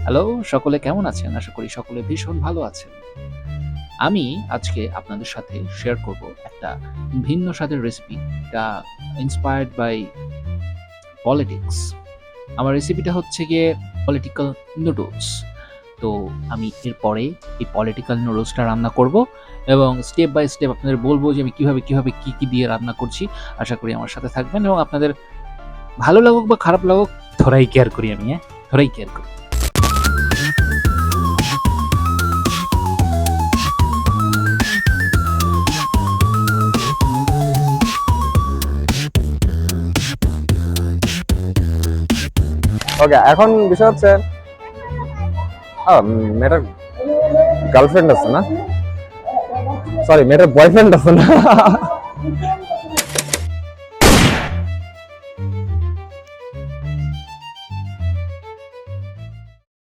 Hello, সকলে কেমন আছেন? আশা করি সকলে ভীষণ ভালো আছেন। আমি আজকে আপনাদের সাথে শেয়ার করব একটা ভিন্ন স্বাদের রেসিপি। এটা ইন্সপায়ার্ড বাই পলিটিক্স। আমার রেসিপিটা হচ্ছে গিয়ে পলিটিক্যাল নুডলস। তো আমি এরপরে এই পলিটিক্যাল নুডলসটা রান্না করব এবং স্টেপ বাই স্টেপ আপনাদের বলব যে আমি কিভাবে কি দিয়ে রান্না করছি। আশা করি আমার সাথে থাকবেন এবং আপনাদের ভালো লাগুক বা খারাপ লাগুক থোড়াই কেয়ার করি আমি, হ্যাঁ? থোড়াই কেয়ার করি। ওকে, এখন বিষয় হচ্ছে মেয়েটার গার্লফ্রেন্ড আছে না, সরি মেয়েটার বয়ফ্রেন্ড আছে না।